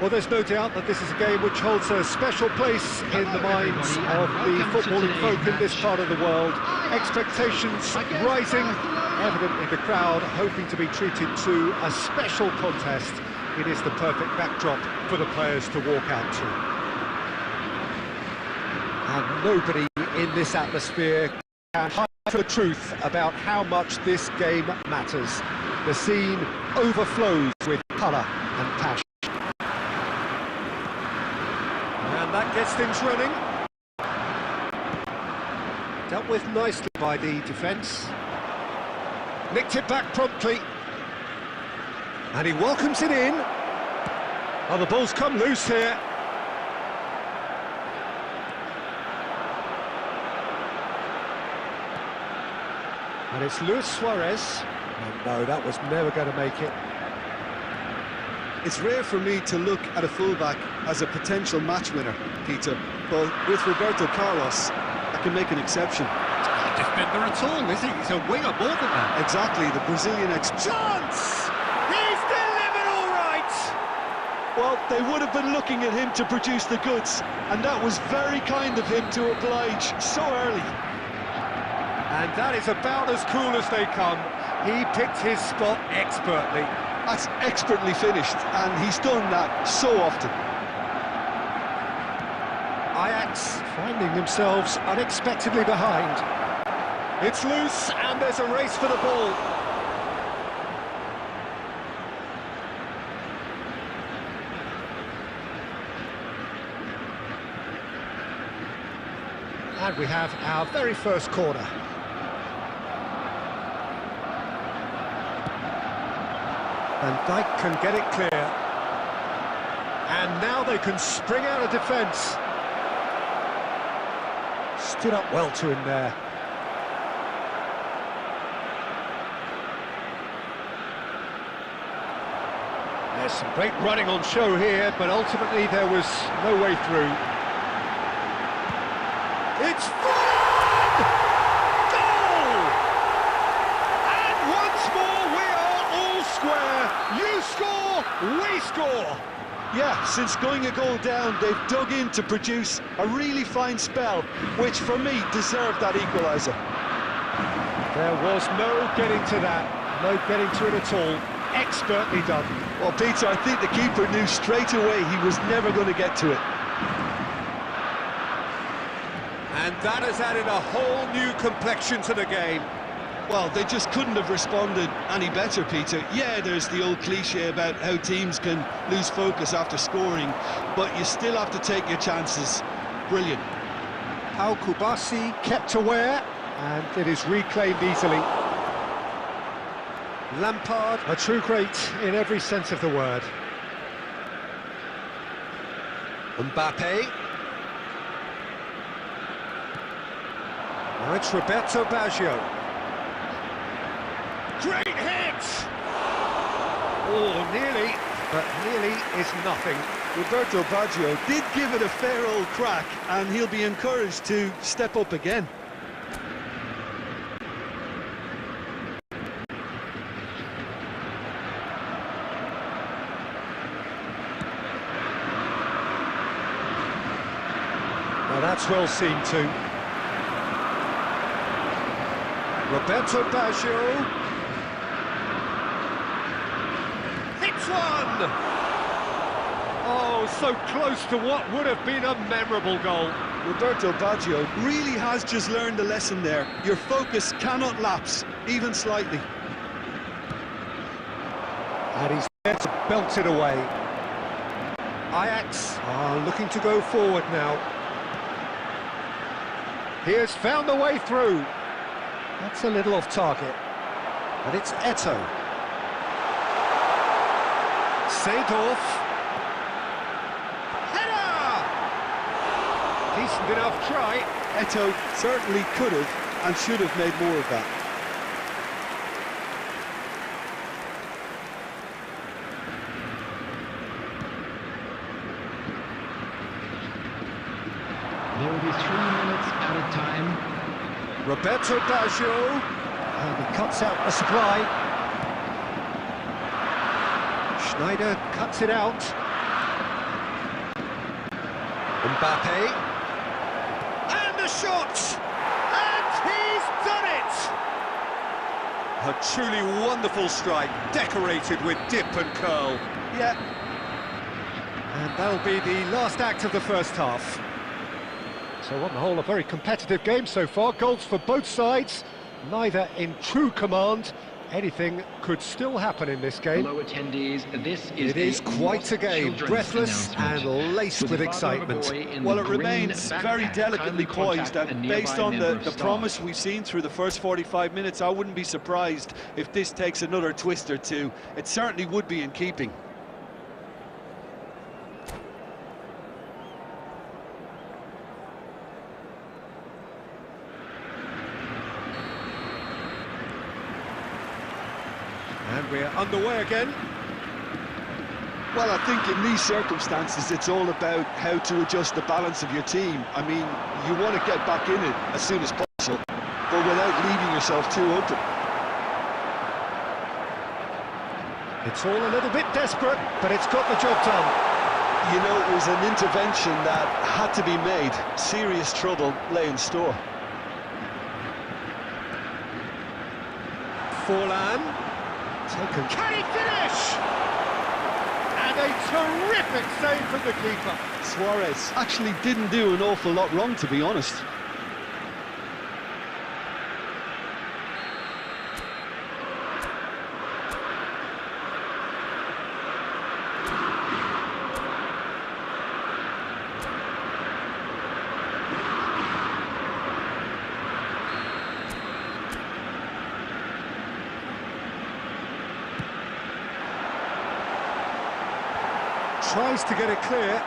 Well, there's no doubt that this is a game which holds a special place in the minds of the footballing folk in this part of the world. Expectations rising, evident in the crowd, hoping to be treated to a special contest. It is the perfect backdrop for the players to walk out to. And nobody in this atmosphere can hide the truth about how much this game matters. The scene overflows with colour and passion. And that gets things running. Dealt with nicely by the defence. Nicked it back promptly. And he welcomes it in. Oh, the ball's come loose here. And it's Luis Suarez. Oh, no, that was never going to make it. It's rare for me to look at a fullback as a potential match winner, Peter, but with Roberto Carlos, I can make an exception. He's not a defender at all, is he? He's a winger more than that. Exactly, the Brazilian Chance! He's delivered all right! Well, they would have been looking at him to produce the goods, and that was very kind of him to oblige so early. And that is about as cool as they come. He picked his spot expertly. That's expertly finished, and he's done that so often. Ajax finding themselves unexpectedly behind. It's loose, and there's a race for the ball. And we have our very first corner. And Dijk can get it clear. And now they can spring out of defence. Stood up well to him there. There's some great running on show here, but ultimately there was no way through. It's fun! Goal! And once more we are all square. You score, we score. Yeah, since going a goal down, they've dug in to produce a really fine spell, which for me deserved that equaliser. There was no getting to that, no getting to it at all. Expertly done. Well, Peter, I think the keeper knew straight away he was never going to get to it. And that has added a whole new complexion to the game. Well, they just couldn't have responded any better, Peter. Yeah, there's the old cliche about how teams can lose focus after scoring, but you still have to take your chances. Brilliant. Al Kubasi kept aware, and it is reclaimed easily. Lampard, a true great in every sense of the word. Mbappe. Now it's Roberto Baggio. Great hit! Oh, nearly, but nearly is nothing. Roberto Baggio did give it a fair old crack, and he'll be encouraged to step up again. Now that's well seen too. Roberto Baggio. Hits one! Oh, so close to what would have been a memorable goal. Roberto Baggio really has just learned a lesson there. Your focus cannot lapse, even slightly. And he's there to belt it away. Ajax are looking to go forward now. He has found the way through. That's a little off target. But it's Eto'o. Seedorf. Header! Decent enough try. Eto'o certainly could have and should have made more of that. There will be 3 minutes at a time. Roberto Baggio. And he cuts out the supply. Schneider cuts it out. Mbappe. And the shot! And he's done it! A truly wonderful strike, decorated with dip and curl. Yeah. And that'll be the last act of the first half. So on the whole, a very competitive game so far. Goals for both sides, neither in true command. Anything could still happen in this game. Hello attendees, It is quite a game, breathless and laced with excitement. Well, it remains very delicately poised, and based on the promise we've seen through the first 45 minutes, I wouldn't be surprised if this takes another twist or two. It certainly would be in keeping. And we're underway again. Well, I think in these circumstances, it's all about how to adjust the balance of your team. I mean, you want to get back in it as soon as possible, but without leaving yourself too open. It's all a little bit desperate, but it's got the job done. You know, it was an intervention that had to be made. Serious trouble lay in store. Forlan. Taken. Can he finish? And a terrific save from the keeper. Suarez actually didn't do an awful lot wrong, to be honest. Tries to get it clear.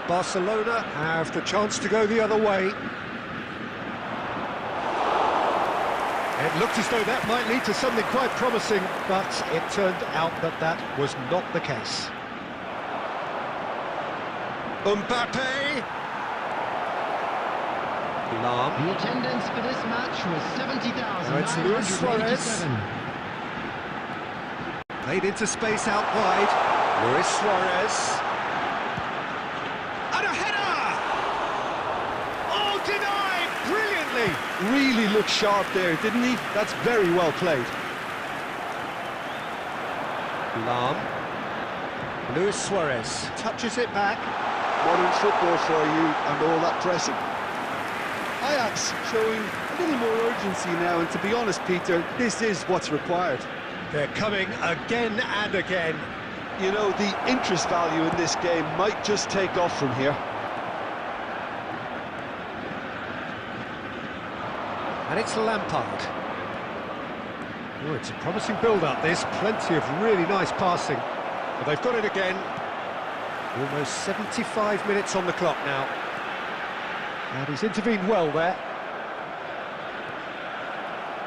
Barcelona have the chance to go the other way. It looked as though that might lead to something quite promising, but it turned out that that was not the case. Mbappe. Lam. The attendance for this match was 70,000. Now it's Luis Suarez. Played into space out wide. Luis Suarez. And a header! Oh, denied! Brilliantly! Really looked sharp there, didn't he? That's very well played. Lam. Luis Suarez touches it back. Modern football for you and all that pressing. Ajax showing a little more urgency now, and to be honest, Peter, this is what's required. They're coming again and again. You know, the interest value in this game might just take off from here. And it's Lampard. Oh, it's a promising build-up, this. Plenty of really nice passing. But they've got it again. Almost 75 minutes on the clock now. And he's intervened well there.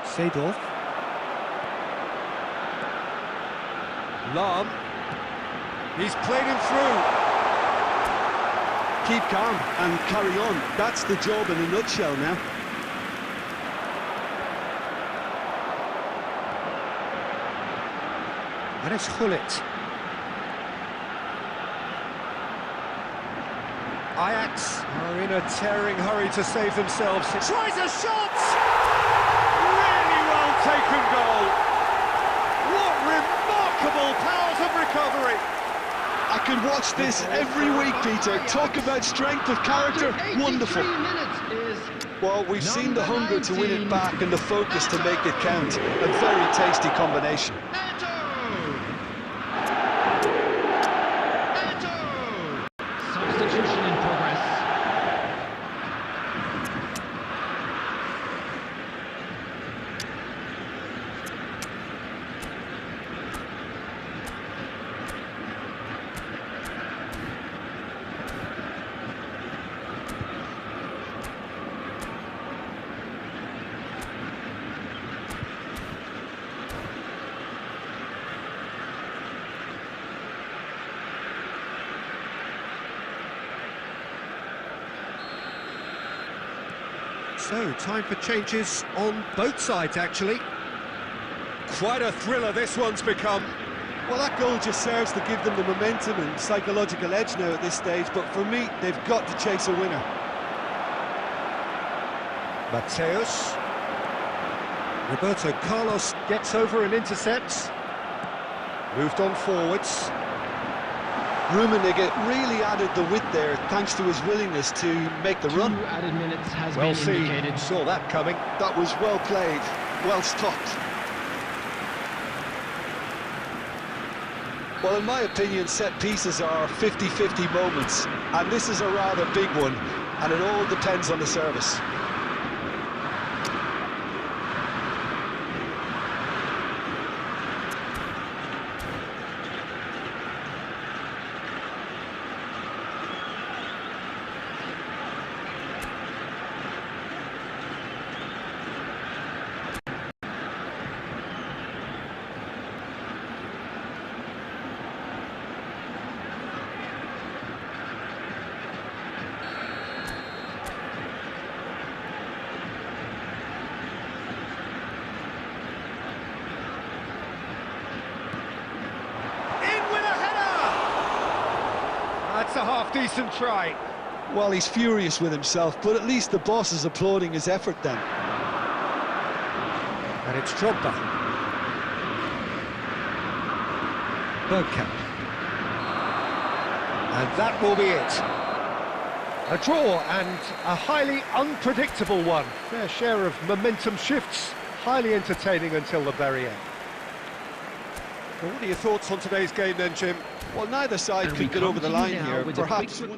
Seedorf. Lam. He's played him through. Keep calm and carry on. That's the job in a nutshell now. And it's Gullit. Ajax are in a tearing hurry to save themselves. Tries a shot! Really well taken goal. What remarkable powers of recovery. I could watch this every week, Peter. Talk about strength of character. Wonderful. Well, we've seen the hunger to win it back and the focus to make it count. A very tasty combination. Substitution in progress. So, time for changes on both sides, actually. Quite a thriller this one's become. Well, that goal just serves to give them the momentum and psychological edge now at this stage, but for me, they've got to chase a winner. Mateus. Roberto Carlos gets over and intercepts. Moved on forwards. Rummenigge really added the width there thanks to his willingness to make the run. 2 added minutes has Well been seen, indicated. saw that coming. That was well played, well stopped. Well, in my opinion, set pieces are 50-50 moments, and this is a rather big one, and it all depends on the service. That's a half-decent try. Well, he's furious with himself, but at least the boss is applauding his effort then. And it's Drogba. Bergkamp. And that will be it. A draw and a highly unpredictable one. Fair share of momentum shifts. Highly entertaining until the very end. Well, what are your thoughts on today's game then, Jim? Well, neither side And we could get come over the to you line now here. with a Perhaps quick-